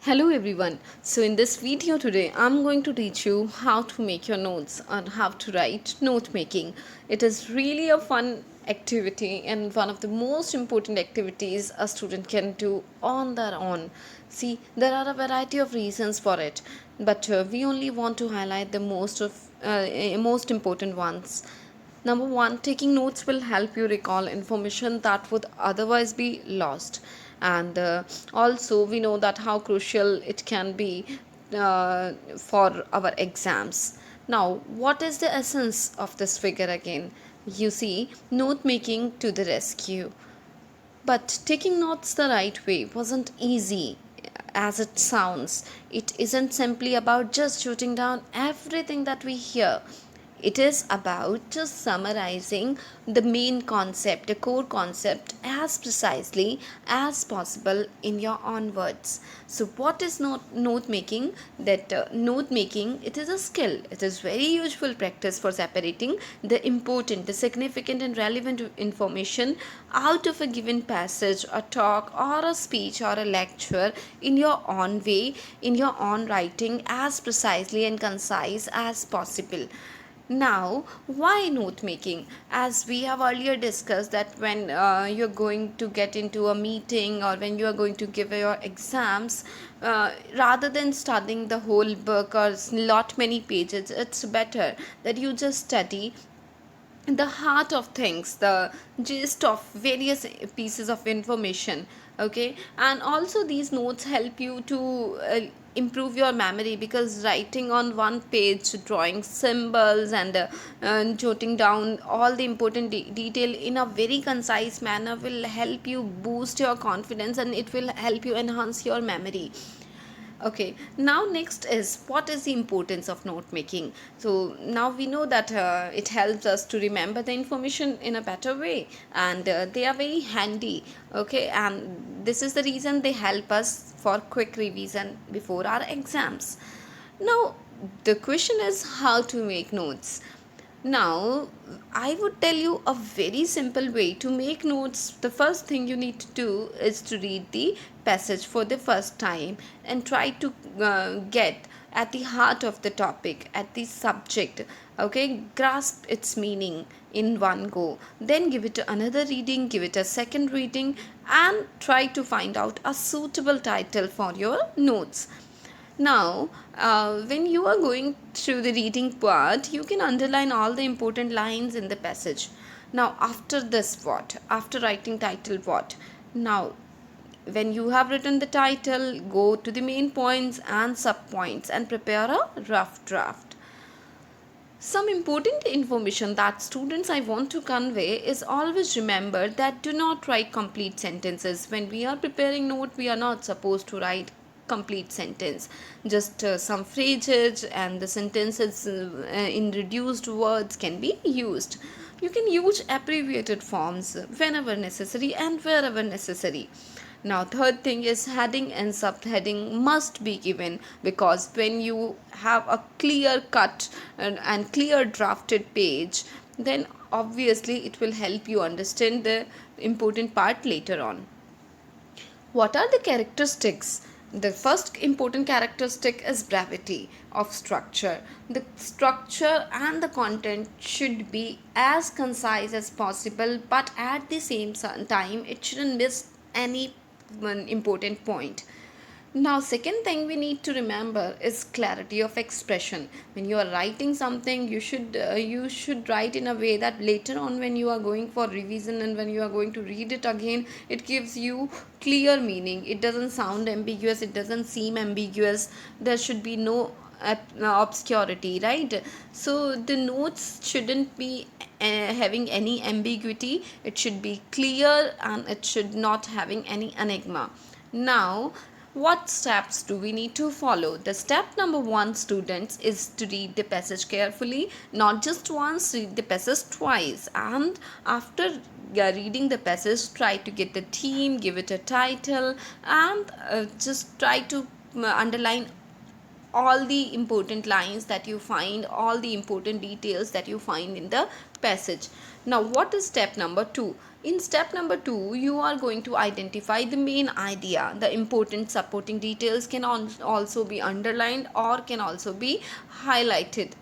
Hello everyone. So in this video today I'm going to teach you how to make your notes and how to write note making. It is really a fun activity and one of the most important activities a student can do on their own. See, there are a variety of reasons for it, but we only want to highlight the most important ones. Number one, taking notes will help you recall information that would otherwise be lost. And also, we know that how crucial it can be for our exams. Now, what is the essence of this figure again? You see, note making to the rescue. But taking notes the right way wasn't easy as it sounds. It isn't simply about just jotting down everything that we hear. It is about just summarizing the main concept, the core concept, as precisely as possible in your own words. So, what is note making? That note making, it is a skill. It is very useful practice for separating the important, the significant, and relevant information out of a given passage, a talk, or a speech, or a lecture in your own way, in your own writing, as precisely and concise as possible. Now, why note making? As we have earlier discussed, that when you're going to get into a meeting or when you are going to give your exams, rather than studying the whole book or lot many pages, it's better that you just study the heart of things, the gist of various pieces of information. Okay, and also these notes help you to improve your memory, because writing on one page, drawing symbols, and jotting down all the important detail in a very concise manner will help you boost your confidence, and it will help you enhance your memory. Okay, now next is, what is the importance of note making? So now we know that it helps us to remember the information in a better way, and they are very handy. Okay, and this is the reason they help us for quick revision before our exams. Now the question is how to make notes. Now, I would tell you a very simple way to make notes. The first thing you need to do is to read the passage for the first time and try to get at the heart of the topic, at the subject. Okay, grasp its meaning in one go. Then give it another reading, give it a second reading, and try to find out a suitable title for your notes. Now, when you are going through the reading part, you can underline all the important lines in the passage. Now, after this, what? After writing title, what? Now, when you have written the title, go to the main points and sub points and prepare a rough draft. Some important information that students I want to convey is, always remember that do not write complete sentences. When we are preparing note, we are not supposed to write complete sentence, just some phrases, and the sentences in reduced words can be used. You can use abbreviated forms whenever necessary and wherever necessary. Now, third thing is, heading and subheading must be given, because when you have a clear cut and clear drafted page, then obviously it will help you understand the important part later on. What are the characteristics? The first important characteristic is brevity of structure. The structure and the content should be as concise as possible, but at the same time, it shouldn't miss any one important point. Now, second thing we need to remember is clarity of expression. When you are writing something, you should write in a way that later on, when you are going for revision and when you are going to read it again, it gives you clear meaning. It doesn't sound ambiguous. It doesn't seem ambiguous. There should be no obscurity, right? So the notes shouldn't be having any ambiguity. It should be clear and it should not having any enigma. Now, what steps do we need to follow? The step number one, students, is to read the passage carefully, not just once, read the passage twice. And after reading the passage, try to get the theme, give it a title, and just try to underline all the important lines that you find, all the important details that you find in the passage. Now what is step number 2? In step number 2, you are going to identify the main idea. The important supporting details can also be underlined or can also be highlighted.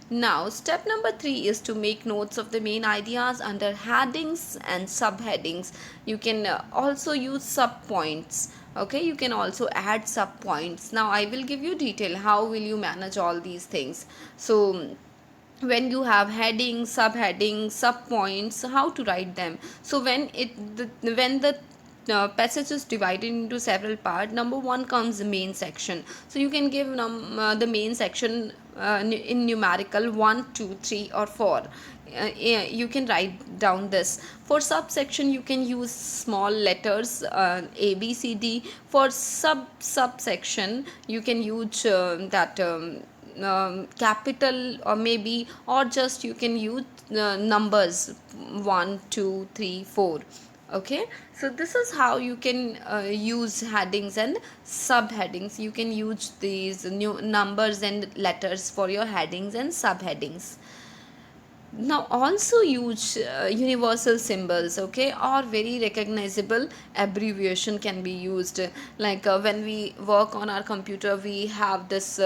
Now step number 3 is to make notes of the main ideas under headings and subheadings. You can also use subpoints. Okay, you can also add subpoints. Now I will give you detail how will you manage all these things. So when you have headings, subheadings, subpoints, how to write them? So when the passage is divided into several parts, number 1 comes the main section. So you can give the main section in numerical 1, 2, 3 or 4. Yeah, you can write down this. For subsection you can use small letters, A, B, C, D. For subsection you can use that capital, or maybe, or just you can use numbers 1, 2, 3, 4. Okay, so this is how you can use headings and subheadings. You can use these new numbers and letters for your headings and subheadings. Now also use universal symbols, okay, or very recognizable abbreviation can be used. Like when we work on our computer, we have this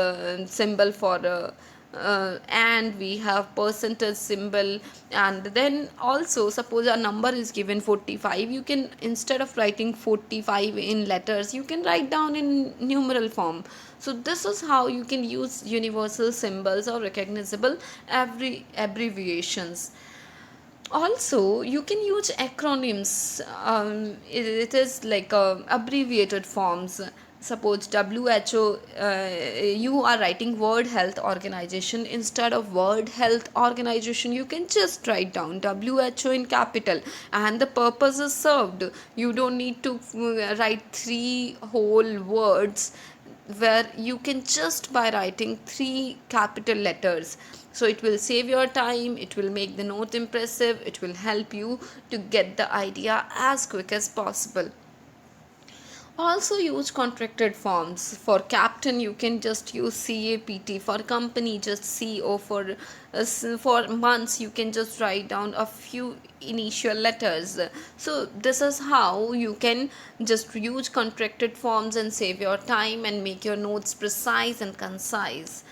symbol for and we have percentage symbol. And then also suppose a number is given 45, you can, instead of writing 45 in letters, you can write down in numeral form. So this is how you can use universal symbols or recognizable abbreviations. Also you can use acronyms. It is like abbreviated forms. Suppose WHO, you are writing World Health Organization. Instead of World Health Organization, you can just write down WHO in capital, and the purpose is served. You don't need to write 3 whole words, where you can just by writing 3 capital letters. So it will save your time, it will make the note impressive, it will help you to get the idea as quick as possible. Also use contracted forms. For captain you can just use CAPT. For company just CO. For months you can just write down a few initial letters. So this is how you can just use contracted forms and save your time and make your notes precise and concise.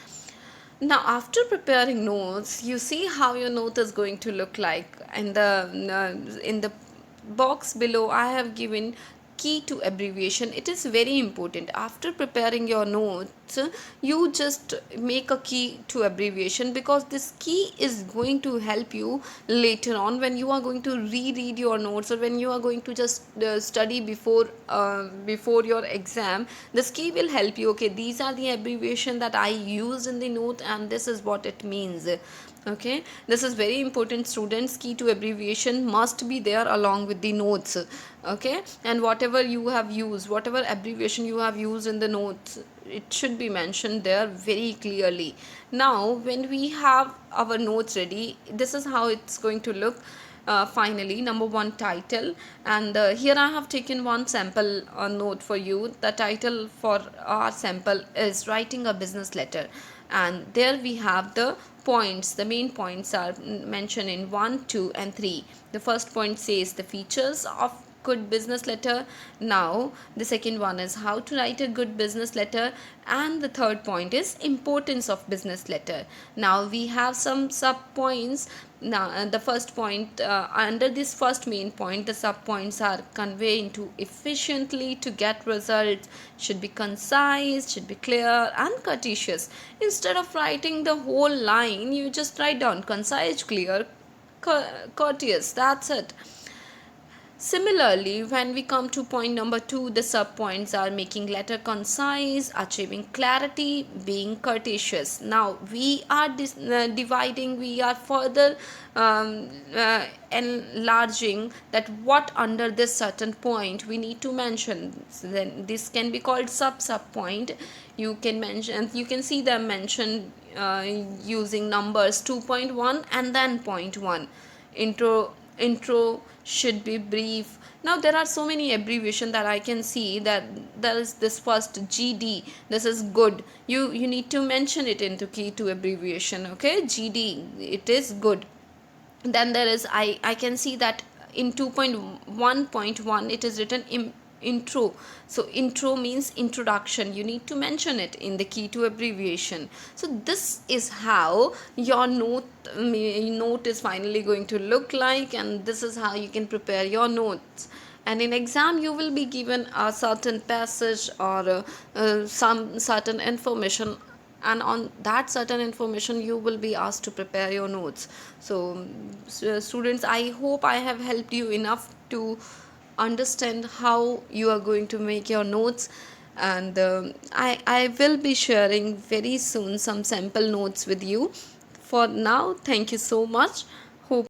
Now after preparing notes, you see how your note is going to look like. In the box below I have given key to abbreviation. It is very important. After preparing your notes, you just make a key to abbreviation, because this key is going to help you later on when you are going to reread your notes, or when you are going to just study before your exam. This key will help you. Okay, these are the abbreviation that I used in the note, and this is what it means. Okay, this is very important, students. Key to abbreviation must be there along with the notes. Okay, and whatever you have used, whatever abbreviation you have used in the notes, it should be mentioned there very clearly. Now when we have our notes ready, this is how it's going to look. Finally, number 1, title. And here I have taken one sample note for you. The title for our sample is writing a business letter, and there we have the points. The main points are mentioned in 1, 2 and 3. The first point says the features of good business letter. Now the second one is how to write a good business letter, and the third point is importance of business letter. Now we have some sub points. Now the first point, under this first main point, the sub points are conveying to efficiently to get results, should be concise, should be clear and courteous. Instead of writing the whole line, you just write down concise, clear, courteous. That's it. Similarly, when we come to point number 2, the sub-points are making letter concise, achieving clarity, being courteous. Now, we are dividing, we are further enlarging that what under this certain point we need to mention. So then this can be called sub-point. You can mention, you can see them mentioned using numbers 2.1 and then point 1. Intro should be brief. Now there are so many abbreviation that I can see, that there is this first GD, this is good. You need to mention it into key to abbreviation. Okay, GD, it is good. Then there is, I can see that in 2.1.1 it is written intro. So intro means introduction, you need to mention it in the key to abbreviation. So this is how your note is finally going to look like, and this is how you can prepare your notes. And in exam you will be given a certain passage or some certain information, and on that certain information you will be asked to prepare your notes. So, students, I hope I have helped you enough to understand how you are going to make your notes. And I will be sharing very soon some sample notes with you. For now, thank you so much.